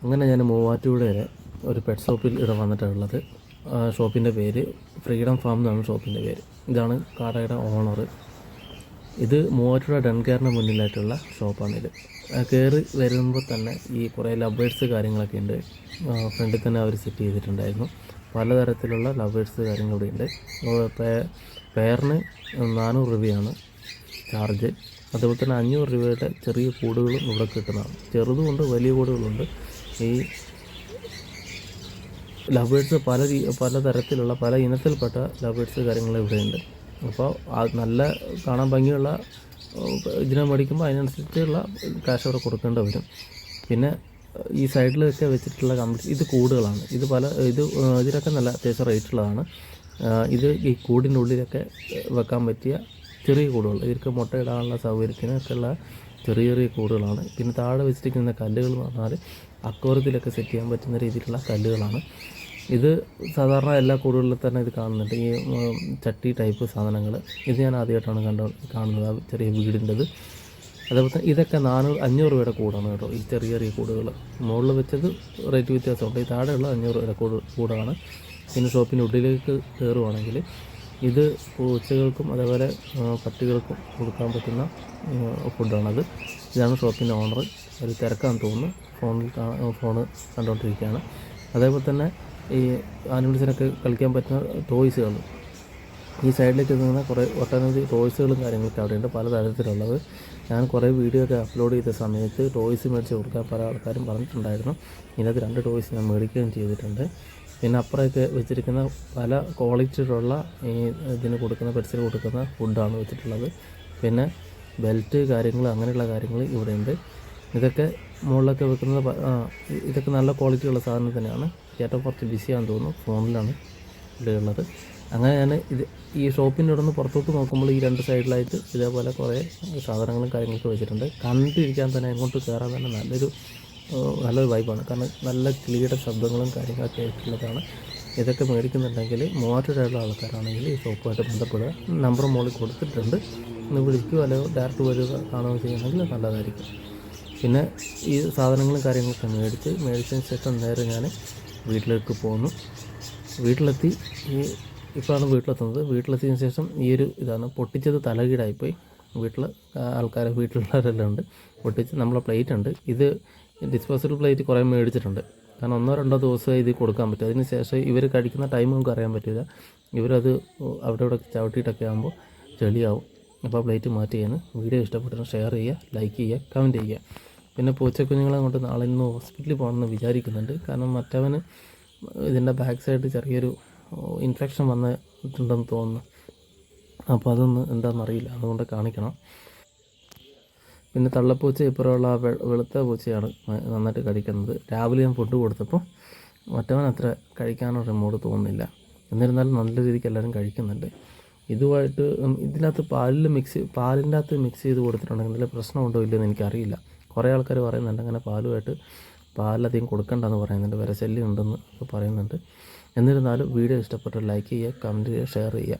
അങ്ങനെ ഞാൻ മൂവാറ്റുപുഴയിലെ ഒരു പെറ്റ് ഷോപ്പിൽ ഇവിടെ വന്നിട്ടുള്ളത്. ഷോപ്പിൻ്റെ പേര് ഫ്രീഡം ഫാം എന്നാണ് ഷോപ്പിൻ്റെ പേര്. ഇതാണ് കടയുടെ ഓണർ. ഇത് മൂവാറ്റുപുഴ ഡൺകെയറിന് മുന്നിലായിട്ടുള്ള ഷോപ്പാണിത്. കയറി വരുമ്പോൾ തന്നെ ഈ കുറേ ലവ് ബേഡ്സ് കാര്യങ്ങളൊക്കെ ഉണ്ട്. ഫ്രണ്ടിൽ തന്നെ അവർ സെറ്റ് ചെയ്തിട്ടുണ്ടായിരുന്നു. പലതരത്തിലുള്ള ലവ് ബേഡ്സ് കാര്യങ്ങൾ ഇവിടെ ഉണ്ട്. പെയറിന് 400 രൂപയാണ് ചാർജ്. അതുപോലെ തന്നെ 500 രൂപയുടെ ചെറിയ കൂടുകളും ഇവിടെ കിട്ടുന്നതാണ്. ചെറുതുമുണ്ട്, വലിയ കൂടുകളുണ്ട്. ഈ ലവ് ബേഡ്സ് പലതരത്തിലുള്ള പല ഇനത്തിൽപ്പെട്ട ലവ് ബേഡ്സ് കാര്യങ്ങൾ ഇവിടെയുണ്ട്. അപ്പോൾ നല്ല കാണാൻ ഭംഗിയുള്ള ഇതിനെ മേടിക്കുമ്പോൾ അതിനനുസരിച്ചുള്ള കാശ് അവിടെ കൊടുക്കേണ്ടി വരും. പിന്നെ ഈ സൈഡിലൊക്കെ വെച്ചിട്ടുള്ള ഇത് കൂടുകളാണ്. ഇതിനൊക്കെ നല്ല അത്യാവശ്യം റേറ്റുള്ളതാണ്. ഇത് ഈ കൂടിൻ്റെ ഉള്ളിലൊക്കെ വെക്കാൻ പറ്റിയ ചെറിയ കൂടുകൾ, ഇവർക്ക് മുട്ടയിടാനുള്ള സൗകര്യത്തിനൊക്കെയുള്ള ചെറിയ ചെറിയ കൂടുകളാണ്. പിന്നെ താഴെ വെച്ചിരിക്കുന്ന കല്ലുകൾ എന്ന് പറഞ്ഞാൽ അക്വേറിയത്തിലൊക്കെ സെറ്റ് ചെയ്യാൻ പറ്റുന്ന രീതിയിലുള്ള കല്ലുകളാണ്. ഇത് സാധാരണ എല്ലാ കൂടുകളിലും തന്നെ ഇത് കാണുന്നുണ്ട്. ഈ ചട്ടി ടൈപ്പ് സാധനങ്ങൾ ഇത് ഞാൻ ആദ്യമായിട്ടാണ് കാണുന്നത്, ആ ചെറിയ വീടിൻ്റെത്. അതേപോലെ തന്നെ ഇതൊക്കെ 500 രൂപയുടെ കൂടാണ് കേട്ടോ. ഈ ചെറിയ ചെറിയ കൂടുകൾ മുകളിൽ വെച്ചത് റേറ്റ് വ്യത്യാസമുണ്ട്. ഈ താഴെയുള്ള 500 രൂപയുടെ കൂടാണ്. പിന്നെ ഷോപ്പിൻ്റെ ഉള്ളിലേക്ക് കയറുവാണെങ്കിൽ ഇത് പൂച്ചകൾക്കും അതേപോലെ പട്ടികൾക്കും കൊടുക്കാൻ പറ്റുന്ന ഫുഡാണത്. ഇതാണ് ഷോപ്പിൻ്റെ ഓണർ. ഒരു തിരക്കാന്ന് തോന്നുന്നു, ഫോണ് കണ്ടുകൊണ്ടിരിക്കുകയാണ്. അതേപോലെ തന്നെ ഈ ആനിമൽസിനൊക്കെ കളിക്കാൻ പറ്റുന്ന ടോയ്സുകൾ ഈ സൈഡിലേക്ക് നിന്ന് ഒട്ടനവധി ടോയ്സുകളും കാര്യങ്ങളൊക്കെ അവിടെയുണ്ട്, പലതരത്തിലുള്ളത്. ഞാൻ കുറേ വീഡിയോ ഒക്കെ അപ്ലോഡ് ചെയ്ത സമയത്ത് ടോയ്സ് മേടിച്ച് കൊടുക്കാൻ പല ആൾക്കാരും പറഞ്ഞിട്ടുണ്ടായിരുന്നു. ഇതിനകത്ത് 2 ടോയ്സ് ഞാൻ മേടിക്കുകയും ചെയ്തിട്ടുണ്ട്. പിന്നെ അപ്പുറമൊക്കെ വെച്ചിരിക്കുന്ന പല ക്വാളിറ്റിയിലുള്ള ഇതിന് കൊടുക്കുന്ന പെറ്റ്സിന് കൊടുക്കുന്ന ഫുഡാണ് വെച്ചിട്ടുള്ളത്. പിന്നെ ബെൽറ്റ് കാര്യങ്ങൾ അങ്ങനെയുള്ള കാര്യങ്ങൾ ഇവിടെയുണ്ട്. ഇതൊക്കെ മുകളിലൊക്കെ വെക്കുന്നത് ഇതൊക്കെ നല്ല ക്വാളിറ്റിയുള്ള സാധനം തന്നെയാണ്. ചേട്ടൻ കുറച്ച് ബിസിയാണെന്ന് തോന്നുന്നു, ഫോണിലാണ് ഇവിടെയുള്ളത്. അങ്ങനെ ഞാൻ ഈ ഷോപ്പിൻ്റെ ഇവിടെ നിന്ന് പുറത്തോട്ട് നോക്കുമ്പോൾ ഈ 2 സൈഡിലായിട്ട് ഇതേപോലെ കുറേ സാധനങ്ങളും കാര്യങ്ങളൊക്കെ വെച്ചിട്ടുണ്ട്. കണ്ടിരിക്കാൻ തന്നെ അങ്ങോട്ട് കയറാൻ തന്നെ നല്ലൊരു വൈബാണ്. കാരണം നല്ല കിളിയുടെ ശബ്ദങ്ങളും കാര്യങ്ങളൊക്കെ ആയിട്ടുള്ളതാണ്. ഇതൊക്കെ മേടിക്കുന്നുണ്ടെങ്കിൽ മൂവാറ്റുപുഴയുള്ള ആൾക്കാരാണെങ്കിൽ ഈ ഷോപ്പുമായിട്ട് ബന്ധപ്പെടുക. നമ്പർ മുകളിൽ കൊടുത്തിട്ടുണ്ട്, ഒന്ന് വിളിക്കുകയോ അല്ലെങ്കിൽ ഡയറക്റ്റ് വരിക കാണുകയോ ചെയ്യുകയാണെങ്കിൽ നല്ലതായിരിക്കും. പിന്നെ ഈ സാധനങ്ങളും കാര്യങ്ങളൊക്കെ മേടിച്ചതിന് ശേഷം നേരെ ഞാൻ വീട്ടിലേക്ക് പോന്നു. വീട്ടിലെത്തി ഇപ്പോഴാണ് വീട്ടിലെത്തുന്നത്. വീട്ടിലെത്തിയതിന് ശേഷം ഇതാണ് പൊട്ടിച്ചത് തലകീടായിപ്പോയി. വീട്ടിലുള്ളവരെല്ലാം ഉണ്ട്. പൊട്ടിച്ച് നമ്മളെ പ്ലേറ്റ് ഉണ്ട്. ഇത് ഡിസ്പോസിബിൾ പ്ലേറ്റ് കുറേ മേടിച്ചിട്ടുണ്ട്. കാരണം 1-2 ദിവസമേ ഇത് കൊടുക്കാൻ പറ്റും. അതിന് ശേഷം ഇവർ കഴിക്കുന്ന ടൈം നമുക്ക് അറിയാൻ പറ്റില്ല. ഇവരത് അവിടെ ചവിട്ടിയിട്ടൊക്കെ ആകുമ്പോൾ ചെളിയാവും. അപ്പോൾ പ്ലേറ്റ് മാറ്റുകയാണ്. വീഡിയോ ഇഷ്ടപ്പെട്ടാൽ ഷെയർ ചെയ്യുക, ലൈക്ക് ചെയ്യുക, കമൻറ്റ് ചെയ്യുക. പിന്നെ പൂച്ചക്കുഞ്ഞുങ്ങളെ കൊണ്ട് നാളെ ഇന്ന് ഹോസ്പിറ്റലിൽ പോകണമെന്ന് വിചാരിക്കുന്നുണ്ട്. കാരണം മറ്റവന് ഇതിൻ്റെ ബാക്ക് സൈഡ് ചെറിയൊരു ഇൻഫെക്ഷൻ വന്നിട്ടുണ്ടെന്ന് തോന്നുന്നു. അപ്പോൾ അതൊന്ന് എന്താണെന്നറിയില്ല, അതുകൊണ്ട് കാണിക്കണം. പിന്നെ തള്ളപ്പൂച്ച ഇപ്പുറമുള്ള വെളുത്ത പൂച്ചയാണ് നന്നായിട്ട് കഴിക്കുന്നത്. രാവിലെ ഞാൻ ഫുഡ് കൊടുത്തപ്പോൾ മറ്റവൻ അത്ര കഴിക്കാനൊരു മൂഡ് തോന്നുന്നില്ല. എന്നിരുന്നാലും നല്ല രീതിക്ക് എല്ലാവരും കഴിക്കുന്നുണ്ട്. ഇതുമായിട്ട് ഇതിനകത്ത് പാലിൻ്റെ അകത്ത് മിക്സ് ചെയ്ത് കൊടുത്തിട്ടുണ്ടെങ്കിൽ എന്തെങ്കിലും പ്രശ്നമുണ്ടോ ഇല്ലയെന്ന് എനിക്കറിയില്ല. കുറേ ആൾക്കാർ പറയുന്നുണ്ട് അങ്ങനെ പാലധികം കൊടുക്കണ്ടെന്ന് പറയുന്നുണ്ട്, വിരശല്യം ഉണ്ടെന്ന് പറയുന്നുണ്ട്. എന്നിരുന്നാലും വീഡിയോ ഇഷ്ടപ്പെട്ടാൽ ലൈക്ക് ചെയ്യുക, കമൻറ്റ് ചെയ്യുക, ഷെയർ ചെയ്യുക.